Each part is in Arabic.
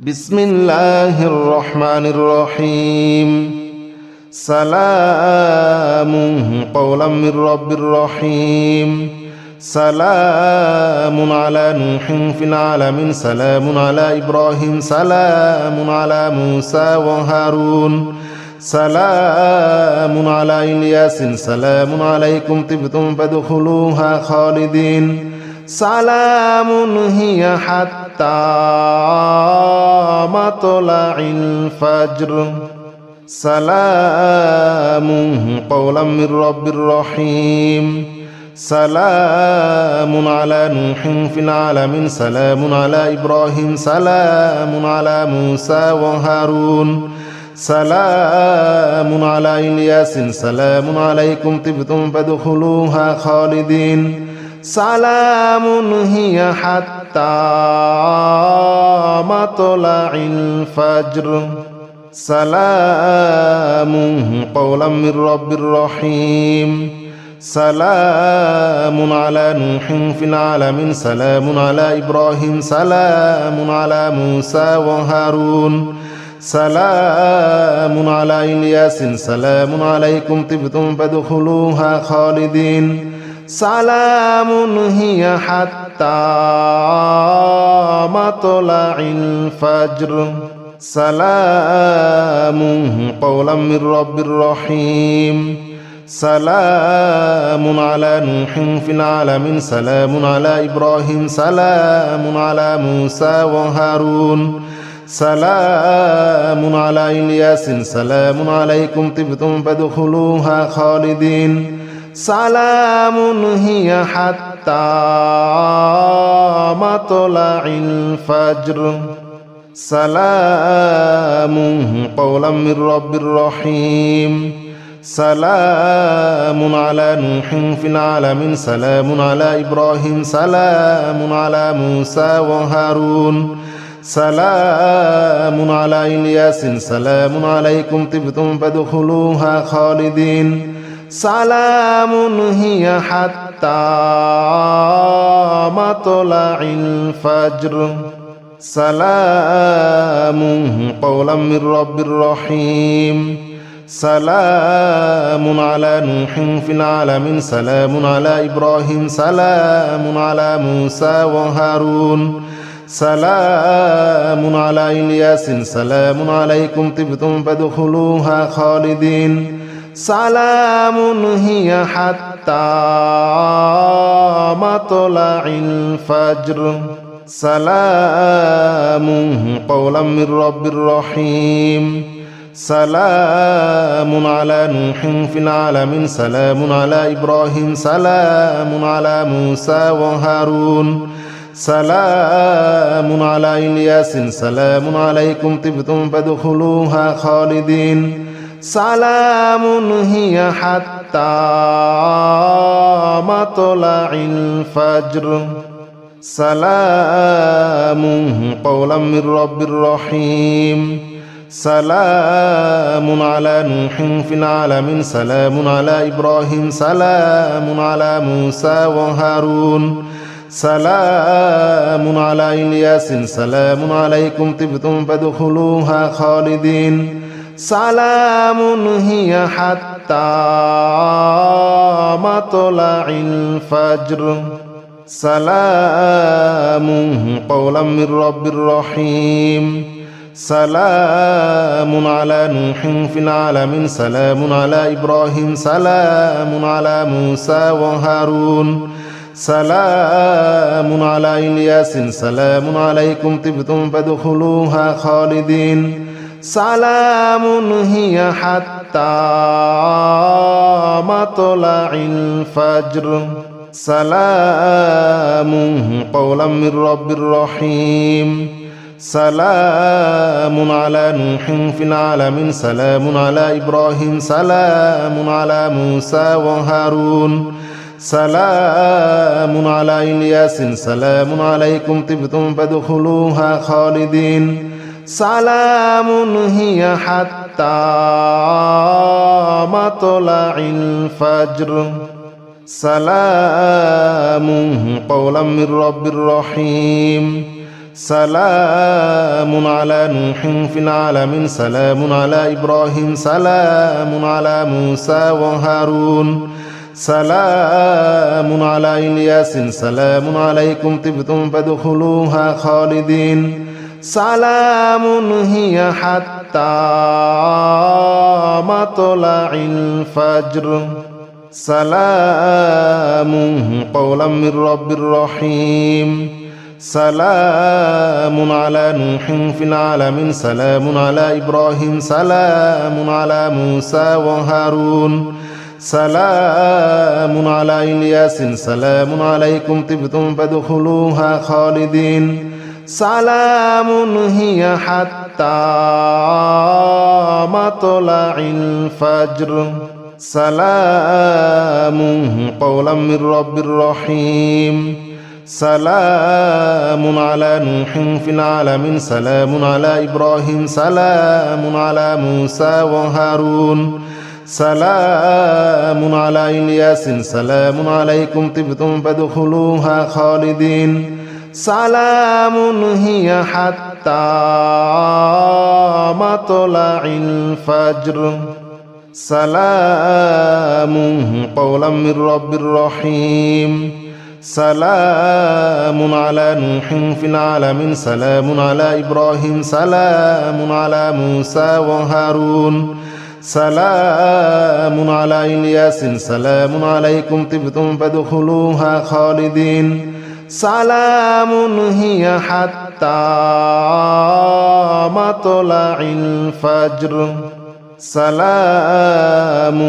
بسم الله الرحمن الرحيم سلام قولا من رب رحيم سلام على نوح في العالمين سلام على إبراهيم سلام على موسى وهارون سلام على إلياس سلام عليكم طبتم فادخلوها خالدين سلام هي حتى مطلع الفجر سلام قولا من رب رحيم سلام على نوح في العالمين سلام على إبراهيم سلام على موسى وهارون سلام على إلياس سلام عليكم طبتم فادخلوها خالدين سلام هي حتى مطلع الفجر سلام قولا من رب رحيم سلام على نوح في العالمين سلام على إبراهيم سلام على موسى وهارون سلام على إلياس سلام عليكم طبتم فادخلوها خالدين سلام هي حتى مطلع الفجر سلام قولا من رب رحيم سلام على نوح في العالمين سلام على إبراهيم سلام على موسى وهارون سلام على إلياس سلام عليكم طبتم فادخلوها خالدين سلام هي حتى مطلع الفجر سلام قولا من رب رحيم سلام على نوح في العالمين سلام على إبراهيم سلام على موسى وهارون سلام على إلياس سلام عليكم طبتم فادخلوها خالدين سلام هي حتى مطلع الفجر سلام قولا من رب رحيم سلام على نوح في العالمين سلام على إبراهيم سلام على موسى وهارون سلام على إلياس سلام عليكم طبتم فادخلوها خالدين سلام هي حتى مطلع الفجر سلام قولا من رب رحيم سلام على نوح في العالمين سلام على إبراهيم سلام على موسى وهارون سلام على إلياس سلام عليكم طبتم فادخلوها خالدين سلام هي حتى مطلع الفجر سلام قولا من رب رحيم سلام على نوح في العالمين سلام على إبراهيم سلام على موسى وهارون سلام على إلياس سلام عليكم طبتم فادخلوها خالدين سلام هي حتى مطلع الفجر سلام قولا من رب رحيم سلام على نوح في العالمين سلام على إبراهيم سلام على موسى وهارون سلام على إلياس سلام عليكم طبتم فادخلوها خالدين سلام هي حتى مطلع الفجر سلام قولا من رب رحيم سلام على نوح في العالمين سلام على إبراهيم سلام على موسى وهارون سلام على إلياس سلام عليكم طبتم فادخلوها خالدين سلام هي حتى مطلع الفجر سلام قولا من رب رحيم سلام على نوح في العالمين سلام على إبراهيم سلام على موسى وهارون سلام على إلياس سلام عليكم طبتم فادخلوها خالدين سلام هي حتى مطلع الفجر سلام قولا من رب رحيم سلام على نوح في العالمين سلام على إبراهيم سلام على موسى وهارون سلام على إلياس سلام عليكم طبتم فادخلوها خالدين سلام هي حتى مطلع الفجر سلام قولا من رب رحيم سلام على نوح في العالمين سلام على إبراهيم سلام على موسى وهارون سلام على إلياس سلام عليكم طبتم فادخلوها خالدين سلام هي حتى مطلع الفجر سلام قولا من رب رحيم سلام على نوح في العالمين سلام على إبراهيم سلام على موسى وهارون سلام على إلياس سلام عليكم طبتم فادخلوها خالدين سلام هي حتى مطلع الفجر سلام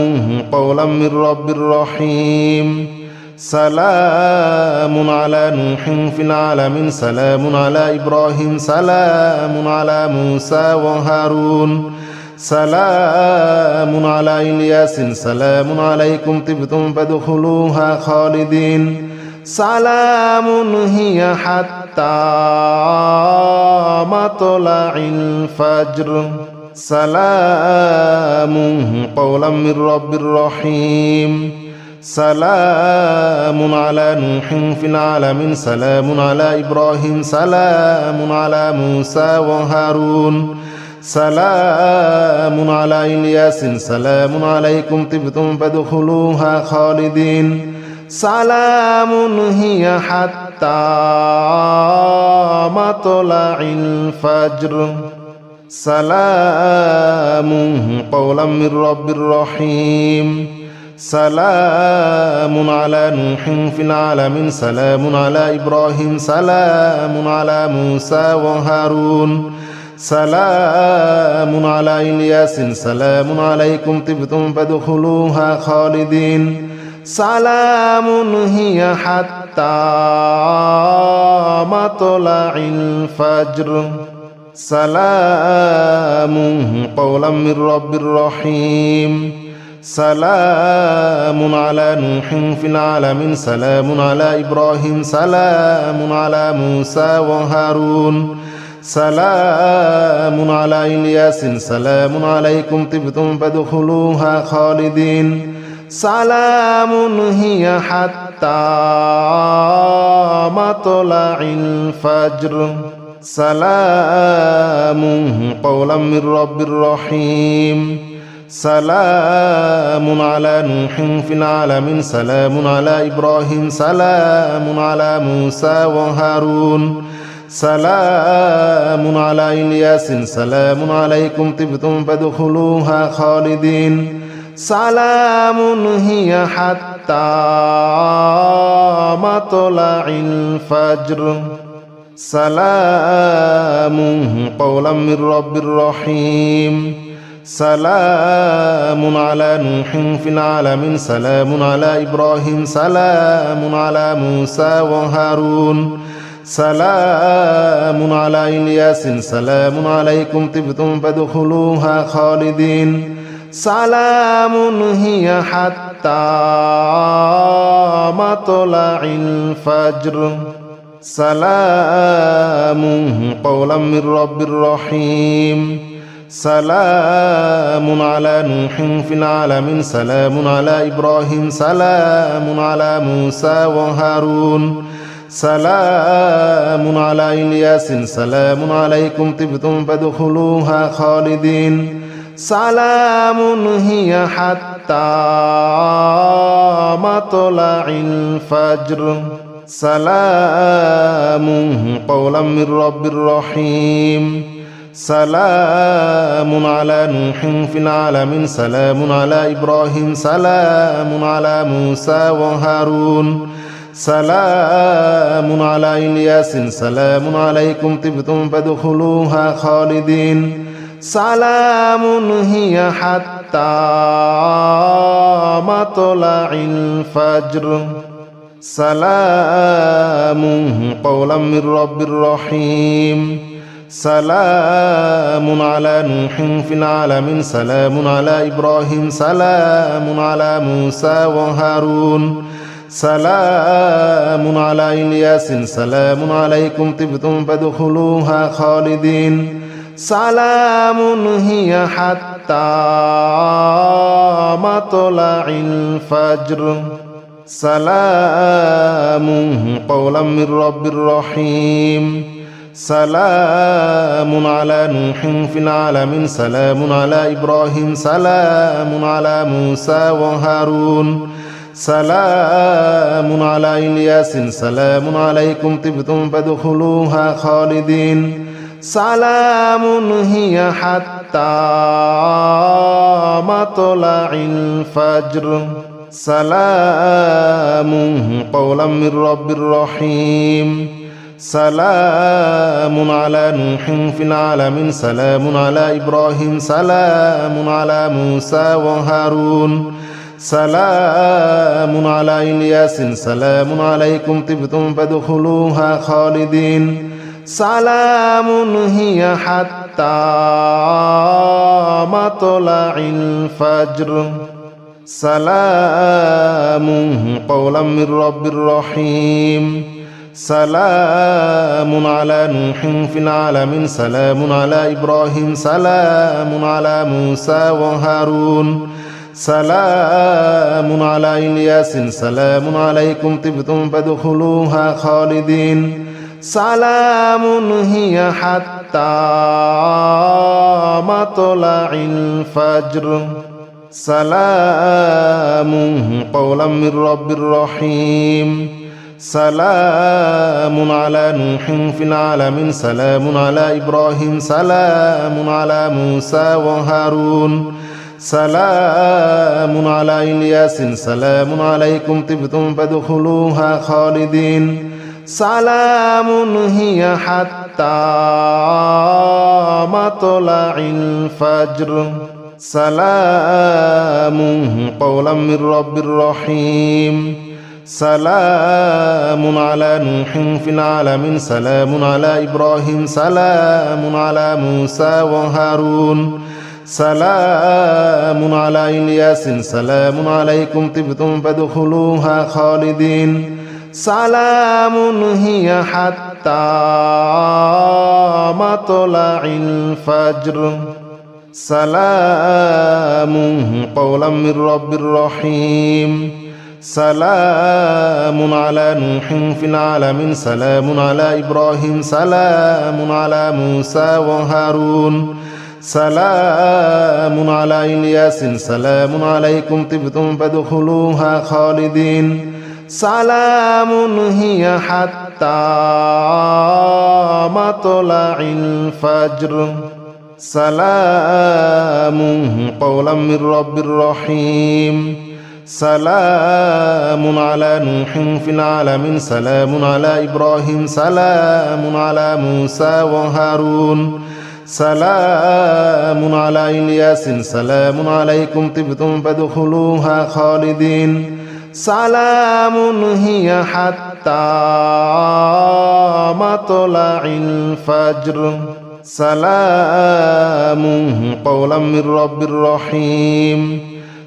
قولا من رب رحيم سلام على نوح في العالمين سلام على إبراهيم سلام على موسى وهارون سلام على إلياس سلام عليكم طبتم فادخلوها خالدين سلام هي حتى مطلع الفجر سلام قولا من رب رحيم سلام على نوح في العالمين سلام على إبراهيم سلام على موسى وهارون سلام على إلياس سلام عليكم طبتم فادخلوها خالدين سلام هي حتى مطلع الفجر سلام قولا من رب رحيم سلام على نوح في العالمين سلام على إبراهيم سلام على موسى وهارون سلام على إلياس سلام عليكم طبتم فادخلوها خالدين سلام هي حتى مطلع الفجر سلام قولا من رب رحيم سلام على نوح في العالمين سلام على إبراهيم سلام على موسى وهارون سلام على إلياس سلام عليكم طبتم فادخلوها خالدين سلام هي حتى مطلع الفجر سلام قولا من رب رحيم سلام على نوح في العالمين سلام على إبراهيم سلام على موسى وهارون سلام على إلياس سلام عليكم طبتم فادخلوها خالدين سلام هي حتى مطلع الفجر سلام قولا من رب رحيم سلام على نوح في العالمين سلام على إبراهيم سلام على موسى وهارون سلام على إلياس سلام عليكم طبتم فادخلوها خالدين سلام هي حتى مطلع الفجر سلام قولا من رب رحيم سلام على نوح في العالمين سلام على إبراهيم سلام على موسى وهارون سلام على إلياس سلام عليكم طبتم فادخلوها خالدين سلام هي حتى مطلع الفجر سلام قولا من رب رحيم سلام على نوح في العالمين سلام على إبراهيم سلام على موسى وهارون سلام على إلياس سلام عليكم طبتم فادخلوها خالدين سلام هي حتى مطلع الفجر سلام قولا من رب رحيم سلام على نوح في العالمين سلام على إبراهيم سلام على موسى وهارون سلام على إلياس سلام عليكم طبتم فادخلوها خالدين سلام هي حتى مطلع الفجر سلام قولا من رب رحيم سلام على نوح في العالمين سلام على إبراهيم سلام على موسى وهارون سلام على إلياس سلام عليكم طبتم فادخلوها خالدين سلام هي حتى مطلع الفجر سلام قولا من رب رحيم سلام على نوح في العالمين سلام على إبراهيم سلام على موسى وهارون سلام على إلياس سلام عليكم طبتم فادخلوها خالدين سلام هي حتى مطلع الفجر سلام قولا من رب رحيم سلام على نوح في العالمين سلام على إبراهيم سلام على موسى وهارون سلام على إلياس سلام عليكم طبتم فادخلوها خالدين سلام هي حتى مطلع الفجر سلام قولا من رب رحيم سلام على نوح في العالمين سلام على إبراهيم سلام على موسى وهارون سلام على إلياس سلام عليكم طبتم فادخلوها خالدين سلام هي حتى مطلع الفجر سلام قولا من رب رحيم سلام على نوح في العالمين سلام على إبراهيم سلام على موسى وهارون سلام على إلياس سلام عليكم طبتم فادخلوها خالدين سلام هي حتى مطلع الفجر سلام قولا من رب رحيم سلام على نوح في العالمين سلام على إبراهيم سلام على موسى وهارون سلام على إلياس سلام عليكم طبتم فادخلوها خالدين سلام هي حتى مطلع الفجر سلام قولا من رب رحيم سلام على نوح في العالمين سلام على إبراهيم سلام على موسى وهارون سلام على إلياس سلام عليكم طبتم فادخلوها خالدين سلام هي حتى مطلع الفجر سلام قولا من رب رحيم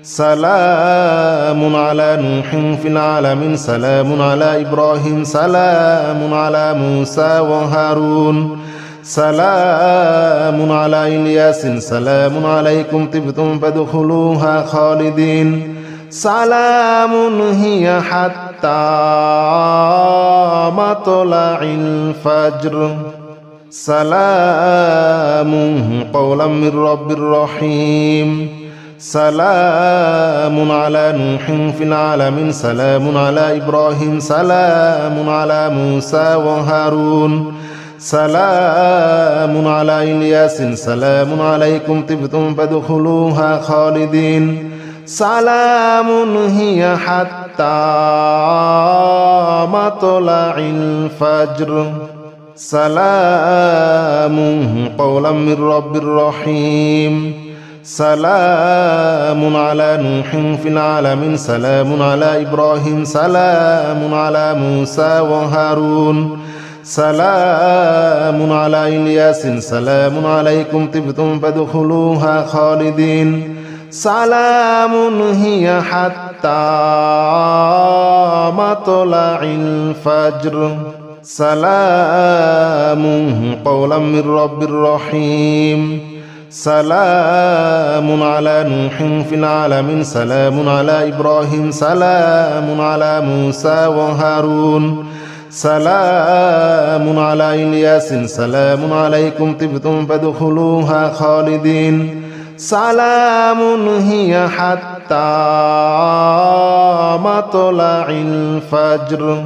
سلام على نوح في العالمين سلام على إبراهيم سلام على موسى وهارون سلام على إلياس سلام عليكم طبتم فادخلوها خالدين سلام هي حتى حتى مطلع الفجر سلام قولا من رب رحيم سلام على نوح في العالمين سلام على إبراهيم سلام على موسى وهارون سلام على إلياس سلام عليكم طبتم فادخلوها خالدين سلام هي حتى مطلع الفجر سلام قولا من رب رحيم سلام على نوح في العالمين سلام على إبراهيم سلام على موسى وهارون سلام على إلياس سلام عليكم طبتم فادخلوها خالدين سلام هي حتى مطلع الفجر سلام قولا من رب رحيم سلام على نوح في العالمين سلام على إبراهيم سلام على موسى وهارون سلام على إلياس سلام عليكم طبتم فادخلوها خالدين سلام هي حتى مطلع الفجر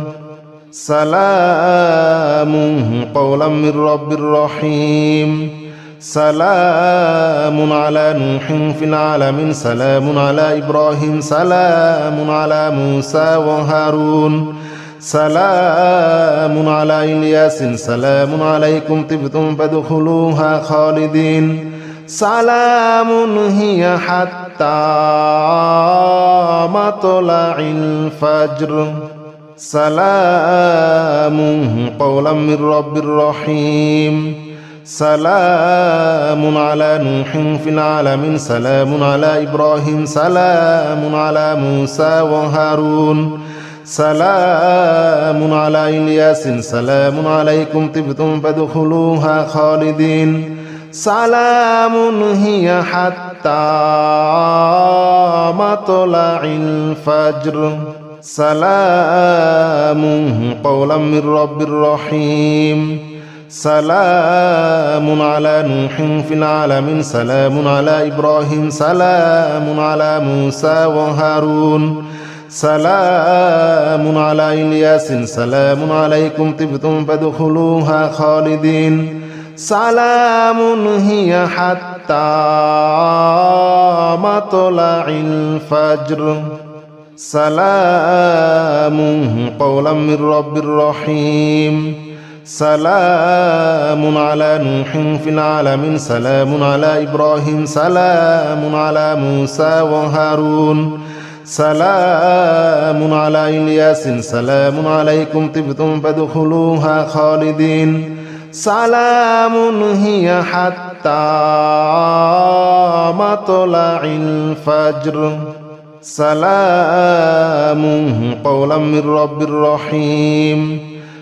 سلام قولا من رب رحيم سلام على نوح في العالمين سلام على إبراهيم سلام على موسى وهارون سلام على إلياس سلام عليكم طبتم فادخلوها خالدين سلام هي حتى مطلع الفجر سلام قولا من رب رحيم سلام على نوح في العالمين سلام على إبراهيم سلام على موسى وهارون سلام على إلياس سلام عليكم طبتم فادخلوها خالدين سلام هي حتى مطلع الفجر سلام قولا من رب رحيم سلام على نوح في العالمين سلام على إبراهيم سلام على موسى وهارون سلام على إلياس سلام عليكم طبتم فادخلوها خالدين سلام هي حتى مطلع الفجر سلام قولا من رب رحيم سلام على نوح في العالمين سلام على إبراهيم سلام على موسى وهارون سلام على إلياس سلام عليكم طبتم فادخلوها خالدين سلام هي حتى مطلع الفجر سلام قولا من رب رحيم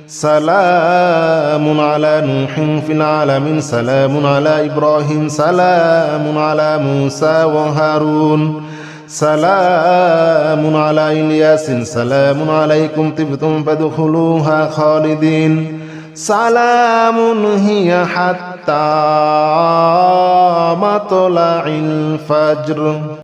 سلام على نوح في العالمين سلام على إبراهيم سلام على موسى وهارون سلام على إلياس سلام عليكم طبتم فادخلوها خالدين سلام هي حتى مطلع الفجر